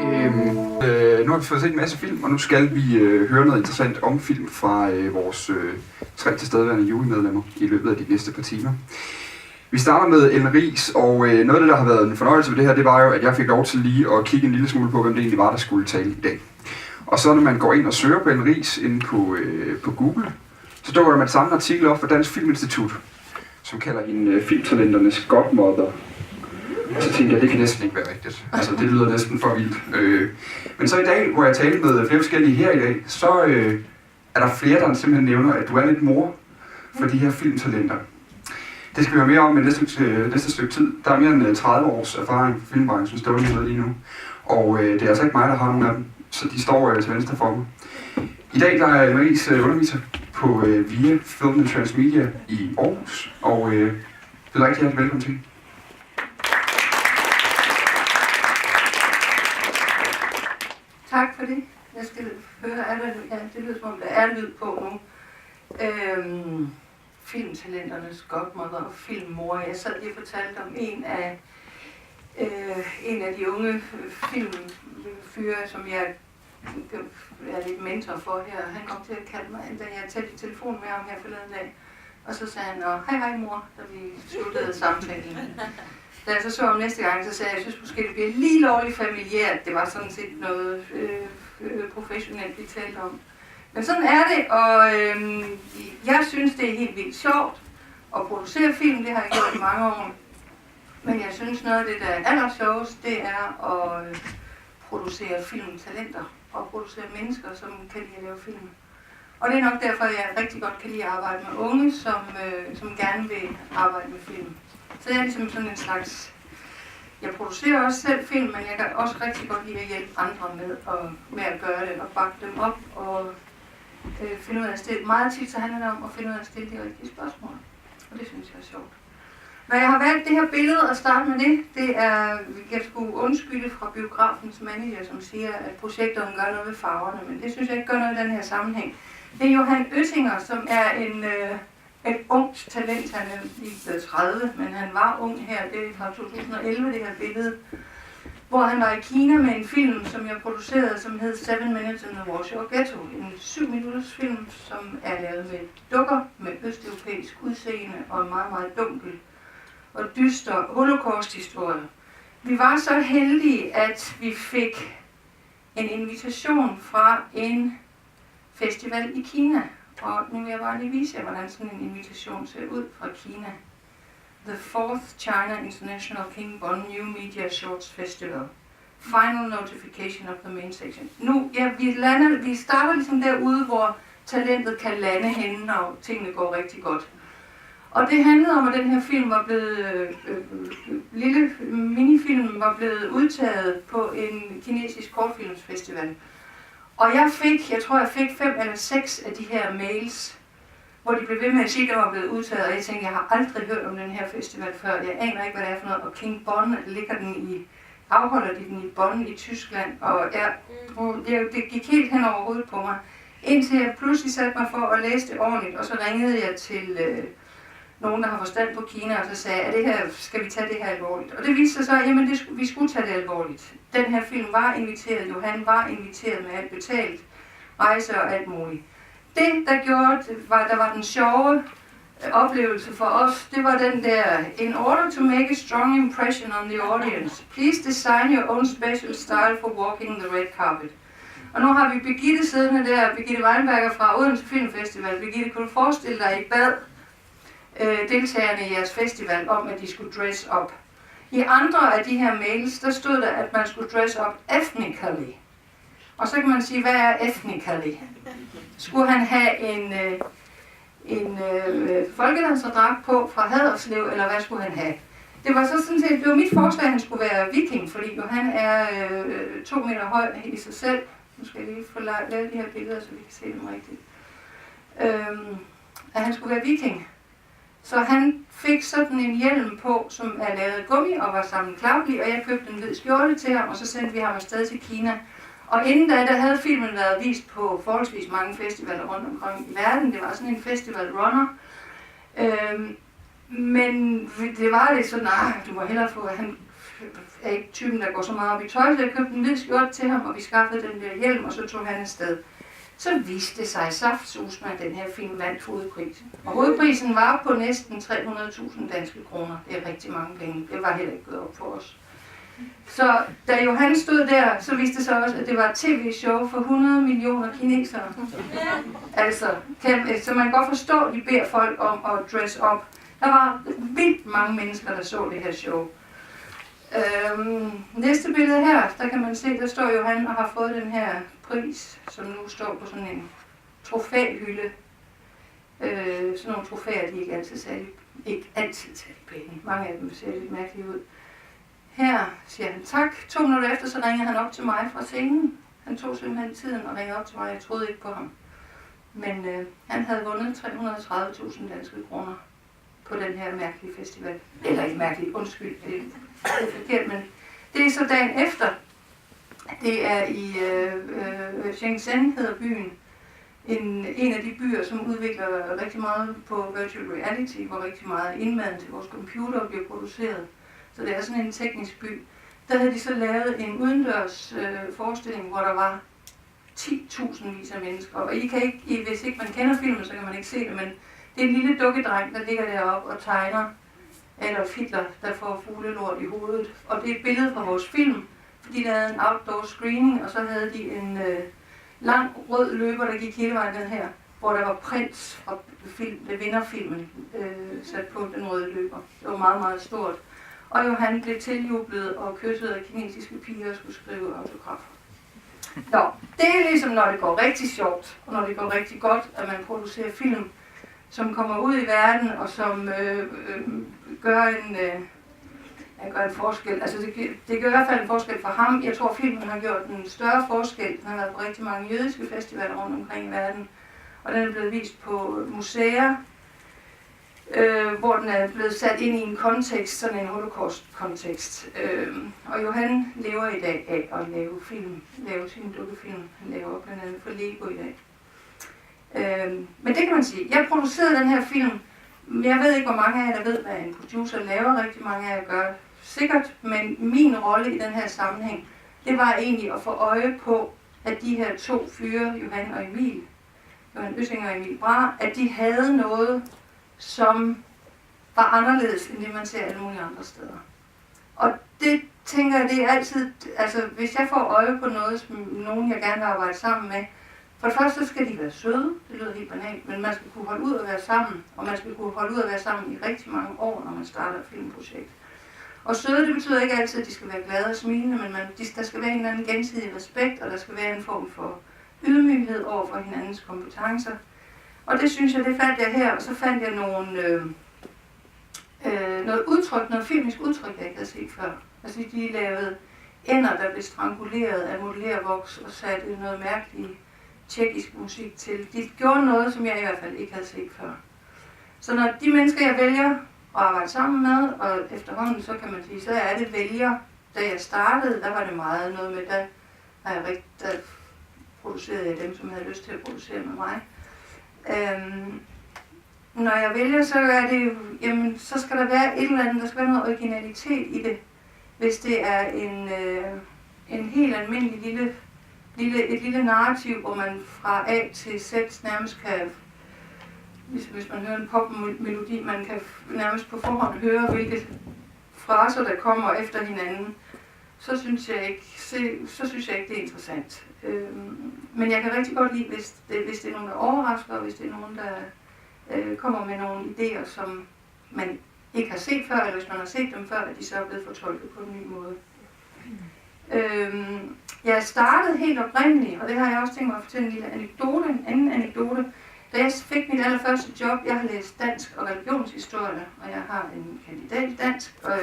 Nu har vi fået set en masse film, og nu skal vi høre noget interessant om film fra vores 3 tilstedeværende jurymedlemmer i løbet af de næste par timer. Vi starter med Riis, og noget af det, der har været en fornøjelse ved det her, det var jo, at jeg fik lov til lige at kigge en lille smule på, hvem det egentlig var, der skulle tale i dag. Og så når man går ind og søger på Riis inde på Google, så dukker der med samme artikel op fra Dansk Filminstitut, som kalder hende filmtalenternes godmother. Så tænkte jeg, det kan næsten ikke være rigtigt. Altså, det lyder næsten for vildt. Men så i dag, hvor jeg talte med flere forskellige her i dag, så er der flere, der simpelthen nævner, at du er lidt mor for de her filmtalenter. Det skal vi høre mere om i næste stykke tid. Der er mere end 30 års erfaring i filmbranchen stående med lige nu. Og det er altså ikke mig, der har nogle af dem, så de står til venstre for mig. I dag der er Riis underviser på VIA Film Transmedia i Aarhus, og det er rigtig hjertelig velkommen til. Tak for det. Jeg skal høre, det lyder som om der er lyd på nu. Filmtalenternes godmother og filmmor. Jeg sad lige og fortalte om en af de unge filmfyre, som jeg er lidt mentor for her. Han kom til at kalde mig, da jeg talte i telefon med ham her forleden dag. Og så sagde han, hej mor, da vi sluttede samtalen. Da jeg så så ham næste gang, så sagde jeg synes måske det bliver lige lovligt familiært. Det var sådan set noget professionelt, vi talte om. Men sådan er det, og jeg synes, det er helt vildt sjovt at producere film. Det har jeg gjort i mange år. Men jeg synes, noget af det, der er allersjovest, det er at producere filmtalenter og producere mennesker, som kan lide at lave film. Og det er nok derfor, jeg rigtig godt kan lide at arbejde med unge, som gerne vil arbejde med film. Så jeg er ligesom sådan en slags... Jeg producerer også selv film, men jeg kan også rigtig godt lide at hjælpe andre med at gøre det og bakke dem op og finde ud af at stille. Meget tit så handler det om at finde ud af at stille de rigtige spørgsmål. Og det synes jeg er sjovt. Når jeg har valgt det her billede og starte med det er, jeg skulle undskylde fra biografens manager, som siger, at projekteren gør noget ved farverne, men det synes jeg ikke gør noget i den her sammenhæng. Det er Johan Øttinger, som er et ungt talent. Han er lige blevet 30, men han var ung her. Det er fra 2011, det her billede. Hvor han var i Kina med en film, som jeg producerede, som hed 7 Minutes in the Warsaw Ghetto. En 7-minutters film, som er lavet med dukker, med østeuropæisk udseende og en meget, meget dunkel og dyster holocaust-historie. Vi var så heldige, at vi fik en invitation fra en festival i Kina. Og nu vil jeg bare lige vise jer, hvordan sådan en invitation ser ud fra Kina. The 4th China International King Bon New Media Shorts Festival. Final notification of the main section. Nu, ja, vi starter ligesom derude, hvor talentet kan lande henne, når tingene går rigtig godt. Og det handlede om, at den her film var blevet, lille minifilm var blevet udtaget på en kinesisk kortfilmsfestival. Og jeg tror jeg fik 5 eller 6 af de her mails, hvor de blev ved med at sige, at der var blevet udtaget, og jeg tænkte, jeg har aldrig hørt om den her festival før. Jeg aner ikke, hvad det er for noget. Og King Bon, afholder de den i Bonn i Tyskland, og det gik helt hen over hovedet på mig. Indtil jeg pludselig satte mig for at læse det ordentligt, og så ringede jeg til nogen, der har forstand på Kina, og så sagde jeg, skal vi tage det her alvorligt? Og det viste sig så, at vi skulle tage det alvorligt. Den her film var inviteret, Johan var inviteret med alt betalt, rejse og alt muligt. Det, der var den sjove oplevelse for os, det var den der, in order to make a strong impression on the audience, please design your own special style for walking the red carpet. Og nu har vi Birgitte siddende der, Birgitte Weinberger fra Odense Filmfestival. Birgitte, kunne du forestille dig, I bad deltagerne i jeres festival om, at de skulle dress up? I andre af de her mails, der stod der, at man skulle dress up ethnically. Og så kan man sige, hvad er ethnically? Skulle han have en folkedanserdragt på fra Haderslev, eller hvad skulle han have? Det var så sådan set, det var mit forslag, at han skulle være viking, fordi Johan er 2 meter høj i sig selv. Nu skal jeg lige få lavet de her billeder, så vi kan se dem rigtigt. At han skulle være viking. Så han fik sådan en hjelm på, som er lavet af gummi og var sammenklappelig, og jeg købte en hvid skjorte til ham, og så sendte vi ham afsted til Kina. Og inden da, der havde filmen været vist på forholdsvis mange festivaler rundt omkring i verden. Det var sådan en festival runner. Men det var lidt sådan, du må hellere få, er ikke typen, der går så meget op i tøj, så jeg købte en hvid skjorte til ham, og vi skaffede den der hjelm, og så tog han afsted. Så viste det sig saftsusme, at den her film vandt hovedprisen. Og hovedprisen var på næsten 300.000 danske kroner. Det er rigtig mange penge. Det var heller ikke gået op for os. Så da Johan stod der, så viste det sig også, at det var et tv-show for 100 millioner kinesere. Altså, så man kan godt forstå, at de beder folk om at dress up. Der var vildt mange mennesker, der så det her show. Næste billede her, der kan man se, der står Johan og har fået den her pris, som nu står på sådan en trofæhylde. Sådan nogle trofæer, de er ikke altid særlig pæne. Mange af dem ser lidt mærkelige ud. Her siger han tak. 2 minutter efter, så ringede han op til mig fra scenen. Han tog simpelthen tiden og ringede op til mig. Jeg troede ikke på ham. Men han havde vundet 330.000 danske kroner på den her mærkelige festival. Eller ikke mærkeligt, undskyld, det er forkert, men det er så dagen efter. Det er i Shenzhen, hedder byen. En af de byer, som udvikler rigtig meget på virtual reality, hvor rigtig meget indmaden til vores computer bliver produceret. Så det er sådan en teknisk by. Der havde de så lavet en udendørs forestilling, hvor der var 10.000 vis af mennesker. Og I kan ikke, hvis ikke man kender filmen, så kan man ikke se det, men det er en lille dukkedreng, der ligger deroppe og tegner Adolf Hitler, der får fuglelort i hovedet. Og det er et billede fra vores film, fordi der havde en outdoor screening, og så havde de en lang rød løber, der gik hele vejen ned her, hvor der var prins fra vinderfilmen sat på den røde løber. Det var meget, meget stort. Og Johan blev tiljublet og kysset af kinesiske piger og skulle skrive autografer. Nå, det er ligesom, når det går rigtig sjovt, og når det går rigtig godt, at man producerer film, som kommer ud i verden, og som gør en forskel. Altså det gør i hvert fald en forskel for ham. Jeg tror, filmen har gjort en større forskel. Den har været på rigtig mange jødiske festivaler rundt omkring i verden, og den er blevet vist på museer, hvor den er blevet sat ind i en kontekst, sådan en holocaust-kontekst. Og Johan lever i dag af at lave film, lave sine dukkefilm. Han laver blandt andet for Lego i dag. Men det kan man sige. Jeg producerede den her film. Jeg ved ikke, hvor mange af jer, der ved, hvad en producer laver. Rigtig mange af jer gør sikkert. Men min rolle i den her sammenhæng, det var egentlig at få øje på, at de her 2 fyre, Johan og Emil, Johan Øssinger og Emil Bra, at de havde noget, som var anderledes end det, man ser alle mulige andre steder. Og det tænker jeg, det er altid, altså hvis jeg får øje på noget, som nogen jeg gerne vil arbejde sammen med, for det første skal de være søde, det lyder helt banalt, men man skal kunne holde ud at være sammen, og man skal kunne holde ud at være sammen i rigtig mange år, når man starter et filmprojekt. Og søde, det betyder ikke altid, at de skal være glade og smilende, men der skal være en eller anden gensidig respekt, og der skal være en form for ydmyghed over for hinandens kompetencer. Og det synes jeg, det fandt jeg her, og så fandt jeg noget udtryk, noget filmisk udtryk, jeg ikke havde set før. Altså de lavede ænder, der blev stranguleret af modellervoks og satte noget mærkeligt tjekkisk musik til. De gjorde noget, som jeg i hvert fald ikke havde set før. Så når de mennesker, jeg vælger at arbejde sammen med, og efterhånden, så kan man sige, så er det vælger. Da jeg startede, der var det meget noget med, der producerede jeg dem, som havde lyst til at producere med mig. Når jeg vælger, så er det, jamen, så skal der være et eller andet, der skal være noget originalitet i det. Hvis det er en helt almindelig et lille narrativ, hvor man fra A til Z nærmest kan, hvis man hører en popmelodi, man kan nærmest på forhånd høre, hvilke fraser, der kommer efter hinanden, så synes jeg ikke, det er interessant. Men jeg kan rigtig godt lide, hvis det er nogen, der overrasker, og hvis det er nogen, der kommer med nogle idéer, som man ikke har set før, eller hvis man har set dem før, at de så er blevet fortolket på en ny måde. Jeg startede helt oprindeligt, og det har jeg også tænkt mig at fortælle en anden anekdote. Da jeg fik mit allerførste job, jeg har læst dansk og religionshistorie, og jeg har en kandidat i dansk og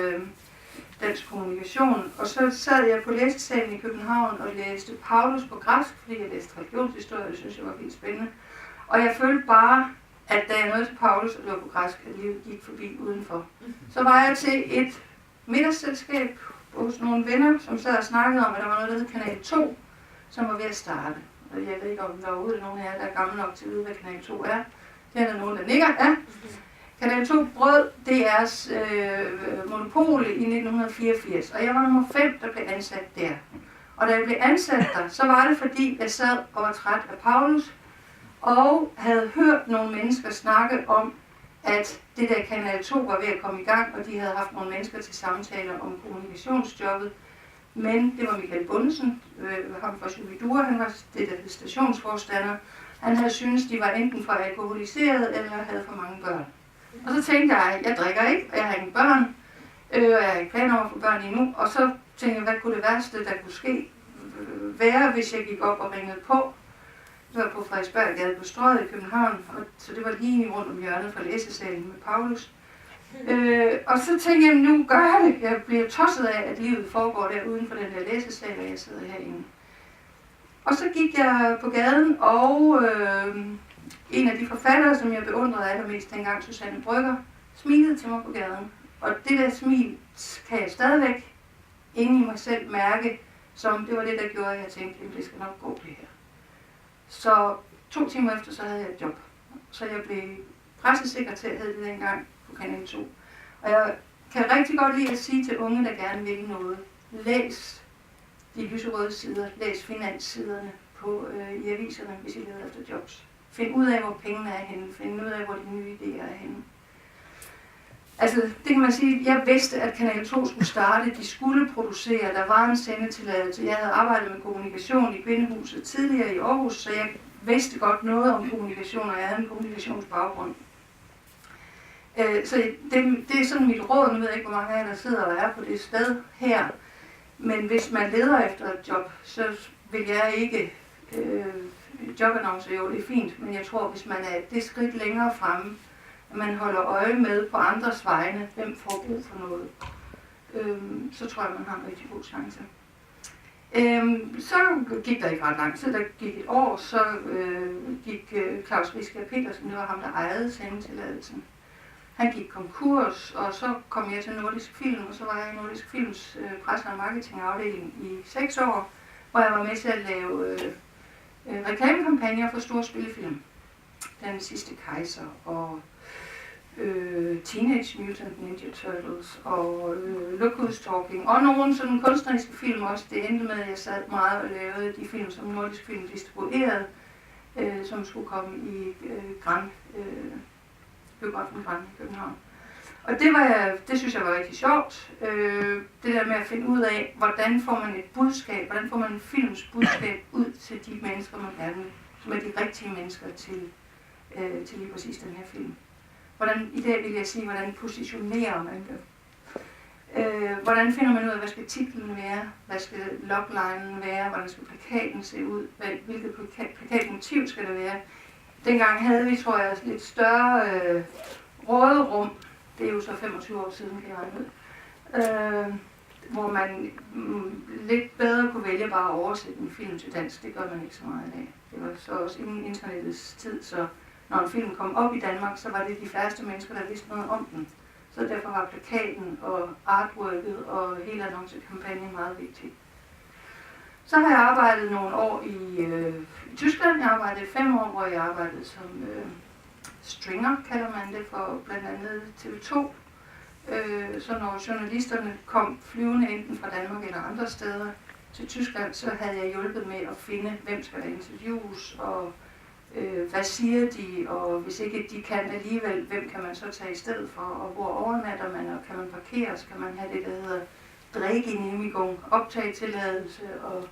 dansk kommunikation. Og så sad jeg på læsesalen i København og læste Paulus på græsk, fordi jeg læste religionshistorie, og det synes jeg var helt spændende. Og jeg følte bare, at da jeg nåede til Paulus, og det var på græsk, at livet gik forbi udenfor. Så var jeg til et middagsselskab hos nogle venner, som sad og snakkede om, at der var noget, der hed Kanal 2, som var ved at starte. Og jeg ved ikke, om der er ude nogen af jer, der er gamle nok til at vide, hvad Kanal 2 er. Det er der nogen, der nikker. Ja. Kanal 2 brød DR's monopol i 1984, og jeg var nummer 5, der blev ansat der. Og da jeg blev ansat der, så var det fordi, jeg sad og var træt af Paulus, og havde hørt nogle mennesker snakke om, at det der Kanal 2 var ved at komme i gang, og de havde haft nogle mennesker til samtaler om kommunikationsjobbet. Men det var Michael Bundesen, ham fra Subidur, han var det der stationsforstander. Han havde syntes, de var enten for alkoholiseret eller havde for mange børn. Og så tænkte jeg drikker ikke, og jeg har ingen børn, og jeg har ikke planer om at få børn endnu. Og så tænkte jeg, hvad kunne det værste, der kunne ske, være, hvis jeg gik op og ringede på. Det var på Frederiksberggade på Strøget i København, og så det var lige rundt om hjørnet fra læsesalen med Paulus. Og så tænkte jeg, nu gør jeg det. Jeg bliver tosset af, at livet foregår der uden for den der læsesal, og jeg sidder herinde. Og så gik jeg på gaden, og en af de forfattere, som jeg beundrede allermest dengang, Susanne Brøgger, smilede til mig på gaden. Og det der smil kan jeg stadigvæk inde i mig selv mærke, som det var det, der gjorde, at jeg tænkte, at det skal nok gå det her. Så 2 timer efter, så havde jeg et job. Så jeg blev pressesekretær, hed det dengang, på Kanal 2. Og jeg kan rigtig godt lide at sige til unge, der gerne vil noget. Læs de lyserøde sider, læs finanssiderne i aviserne, hvis I leder efter jobs. Find ud af, hvor pengene er henne. Find ud af, hvor de nye idéer er henne. Altså, det kan man sige, jeg vidste, at Kanal 2 skulle starte, de skulle producere, der var en sendetilladelse. Jeg havde arbejdet med kommunikation i Kvindehuset tidligere i Aarhus, så jeg vidste godt noget om kommunikation, og jeg havde en kommunikationsbaggrund. Så det er sådan mit råd, nu ved jeg ikke, hvor mange af jer, der sidder og er på det sted her. Men hvis man leder efter et job, så vil jeg ikke jobannoncer, jo, det er fint, men jeg tror, hvis man er det skridt længere fremme, at man holder øje med på andres vegne, hvem får brug for noget, så tror jeg, man har en rigtig god chance. Så gik der ikke ret lang tid, der gik et år, så gik Claus Riis Petersen, det var ham, der ejede sendetilladelsen. Han gik konkurs, og så kom jeg til Nordisk Film, og så var jeg i Nordisk Films presse- og marketingafdeling i 6 år, hvor jeg var med til at lave reklamekampagner for store spillefilm. Den sidste kejser, og Teenage Mutant Ninja Turtles, og Look Who's Talking, og nogle sådan kunstneriske film også. Det endte med, at jeg sad meget og lavede de film, som Nordisk Film distribuerede, som skulle komme i biografen Grand i København. Og det synes jeg var rigtig sjovt. Det der med at finde ud af, hvordan får man et budskab, hvordan får man en films budskab ud til de mennesker, man gerne vil, som er de rigtige mennesker til lige præcis den her film. I dag vil jeg sige, hvordan positionerer man det. Hvordan finder man ud af, hvad skal titlen være, hvad skal loglinen være, hvordan skal plakaten se ud, hvilket plakatmotiv skal det være. Dengang havde vi, tror jeg, lidt større råderum, det er jo så 25 år siden, kan jeg regne ud, hvor man lidt bedre kunne vælge bare at oversætte en film til dansk. Det gør man ikke så meget i dag. Det var så også inden internettets tid, så når en film kom op i Danmark, så var det de færreste mennesker, der vidste noget om den. Så derfor var plakaten og artworket og hele annoncekampagnen meget vigtig. Så har jeg arbejdet nogle år i Tyskland. Jeg arbejdede 5 år, hvor jeg arbejdede som stringer, kalder man det, for blandt andet TV2. Så når journalisterne kom flyvende enten fra Danmark eller andre steder til Tyskland, så havde jeg hjulpet med at finde, hvem skal der interviews, og hvad siger de, og hvis ikke de kan alligevel, hvem kan man så tage i stedet for, og hvor overnatter man, og kan man parkere, så kan man have det, der hedder Drehgenehmigung, optagetilladelse og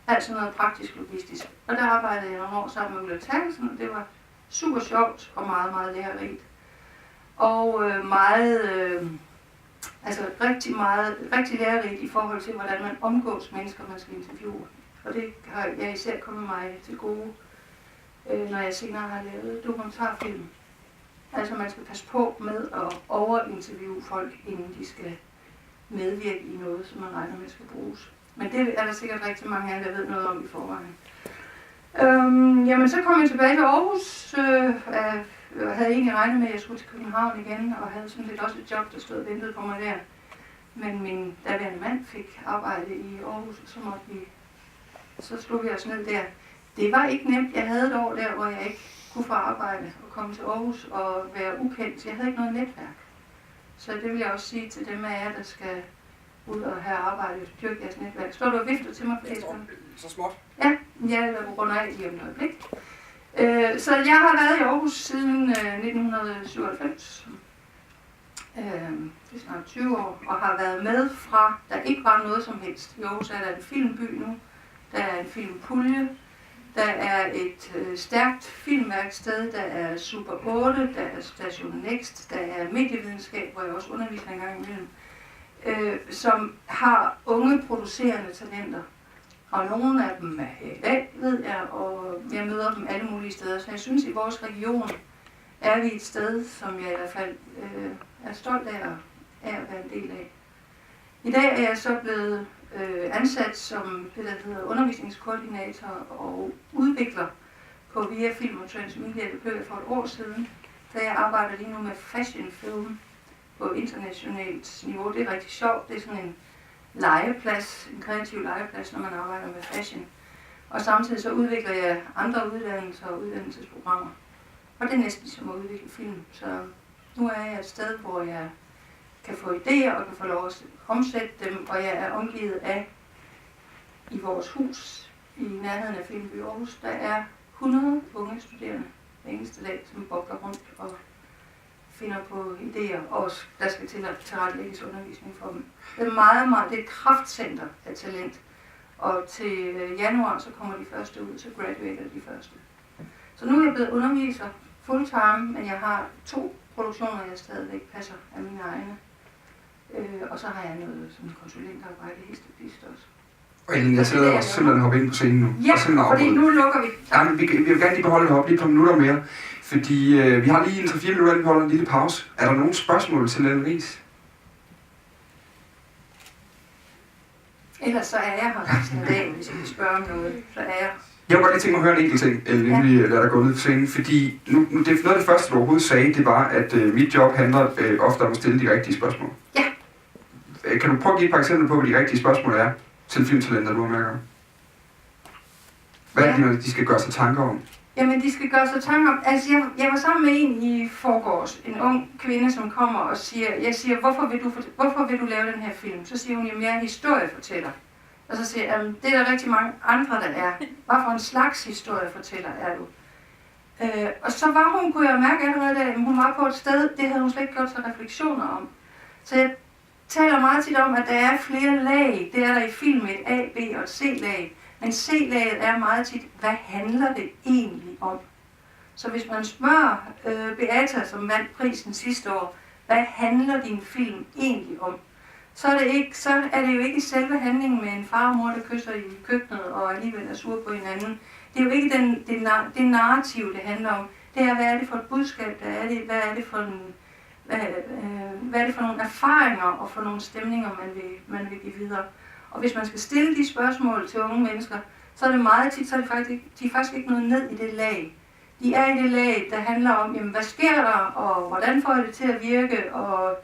alt sådan noget praktisk logistisk. Og der arbejdede jeg nogle år sammen med Ulla Terkelsen, og det var super sjovt og meget, meget lærerigt. Og rigtig lærerigt i forhold til, hvordan man omgås mennesker, man skal interviewe. Og det har jeg især kommet mig til gode, når jeg senere har lavet dokumentarfilm. Altså man skal passe på med at overinterviewe folk, inden de skal medvirke i noget, som man regner med skal bruges. Men det er der sikkert rigtig mange af jer, der ved noget om i forvejen. Jamen så kom jeg tilbage til Aarhus. Jeg havde egentlig regnet med, at jeg skulle til København igen, og havde sådan lidt også et job, der stod og ventede på mig der. Men min daværende mand fik arbejde i Aarhus, så slog vi os ned der. Det var ikke nemt. Jeg havde et år der, hvor jeg ikke kunne få arbejde og komme til Aarhus og være ukendt. Jeg havde ikke noget netværk. Så det vil jeg også sige til dem af jer, der skal ud og have arbejde og styrke jeres netværk. Står du og vifter til mig for æsken? Så småt. Ja, jeg runder af lige om et øjeblik. Så jeg har været i Aarhus siden 1997. Det er snart 20 år, og har været med fra, der ikke var noget som helst. I Aarhus er der en filmby nu, der er en filmpulje, der er et stærkt filmværksted, der er Super 8, der er Station Next, der er medievidenskab, hvor jeg også underviser en gang imellem, som har unge producerende talenter. Og nogle af dem er her i dag, ved jeg, og jeg møder dem alle mulige steder. Så jeg synes, i vores region er vi et sted, som jeg i hvert fald er stolt af at være en del af. I dag er jeg så blevet ansat som det, der hedder undervisningskoordinator og udvikler på VIA Film Transmedia. Det blev jeg for et år siden, da jeg arbejder lige nu med fashionfilm på internationalt niveau. Det er rigtig sjovt. Det er sådan en legeplads, en kreativ legeplads, når man arbejder med fashion. Og samtidig så udvikler jeg andre uddannelser og uddannelsesprogrammer. Og det er næsten som at udvikle film. Så nu er jeg et sted, hvor jeg kan få idéer og kan få lov at omsætte dem, og jeg er omgivet af, i vores hus i nærheden af Filmby Aarhus, der er 100 unge studerende hver eneste dag, som bobler rundt og finder på idéer, og der skal tilrettelægges undervisning for dem. Det er det er et kraftcenter af talent, og til januar så kommer de første ud, så graduater de første. Så nu er jeg blevet underviser fulltime, men jeg har 2 produktioner, jeg stadigvæk passer af mine egne. Og så har jeg noget som konsulentarbejde, hist og pist også. Og Ellen, jeg sidder også simpelthen hoppe ind på scenen nu. Ja, fordi nu lukker vi. Ja, men vi vil gerne lige beholde det op lige et par minutter mere. Fordi vi har lige en 3-4 minutter, inden vi holder en lille pause. Er der nogle spørgsmål til Ellen Riis? Ellers så er jeg her resten af dagen, hvis jeg kan spørge om noget. Så er jeg. Jeg kunne godt lige tænke mig at høre en enkelt ting, Ellen, inden vi lader dig gå ned på scenen. Fordi nu, det, noget af det første, du overhovedet sagde, det var, at mit job handler ofte om at stille de rigtige spørgsmål. Ja. Kan du prøve at give et par eksempler på, hvad de rigtige spørgsmål er til filmtalenter, du har mærket? Hvad er det, de skal gøre sig tanker om? Jamen, de skal gøre sig tanker om. Altså, jeg var sammen med en i forgårs, en ung kvinde, som kommer og siger, jeg siger, hvorfor vil du lave den her film? Så siger hun, jamen, jeg er historiefortæller. Og så siger jeg, det er der rigtig mange andre, der er. Hvad for en slags historiefortæller er du? Og så var hun, kunne jeg mærke allerede, at hun var på et sted, det havde hun slet ikke gjort sig refleksioner om. Så jeg taler meget tit om, at der er flere lag. Det er der i film et A, B og et C-lag. Men C-laget er meget tit, hvad handler det egentlig om? Så hvis man spørger Beata, som vandt prisen sidste år, hvad handler din film egentlig om? Så er det jo ikke selve handlingen med en far og mor, der kysser i køkkenet og alligevel er sur på hinanden. Det er jo ikke det narrativ, det handler om. Det er, hvad er det for et budskab, hvad er det for nogle erfaringer og for nogle stemninger, man vil give videre. Og hvis man skal stille de spørgsmål til unge mennesker, så er det meget tit, de er faktisk ikke noget ned i det lag. De er i det lag, der handler om, jamen, hvad sker der, og hvordan får jeg det til at virke, og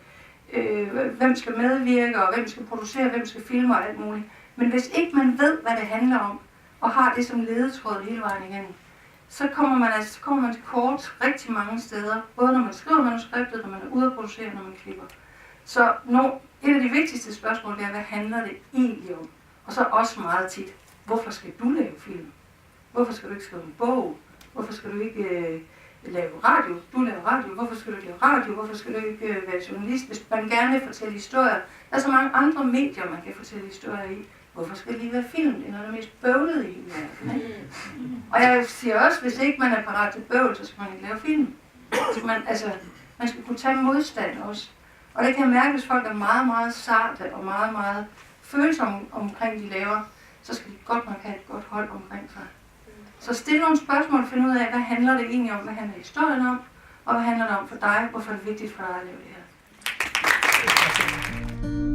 hvem skal medvirke, og hvem skal producere, hvem skal filme og alt muligt. Men hvis ikke man ved, hvad det handler om, og har det som ledetråd hele vejen igennem, så kommer man til kort rigtig mange steder, både når man skriver manuskriptet, når man er ude at producere, når man klipper. Så et af de vigtigste spørgsmål er, hvad handler det egentlig om? Og så også meget tit, hvorfor skal du lave film? Hvorfor skal du ikke skrive en bog? Hvorfor skal du ikke lave radio? Du laver radio. Hvorfor skal du lave radio? Hvorfor skal du ikke være journalist? Hvis man gerne vil fortælle historier, der er så mange andre medier, man kan fortælle historier i. Hvorfor skal det lige være film? Det er noget af det mest bøvlede i hele verden. Og jeg siger også, hvis ikke man er parat til bøvl, så skal man ikke lave film. Man skal kunne tage modstand også. Og det kan jeg mærke, hvis folk er meget, meget sarte og meget, meget følsomme omkring de laver, så skal de godt nok have et godt hold omkring sig. Så stil nogle spørgsmål og find ud af, hvad handler det egentlig om, hvad handler historien om, og hvad handler det om for dig, hvorfor er det vigtigt for dig at lave det her.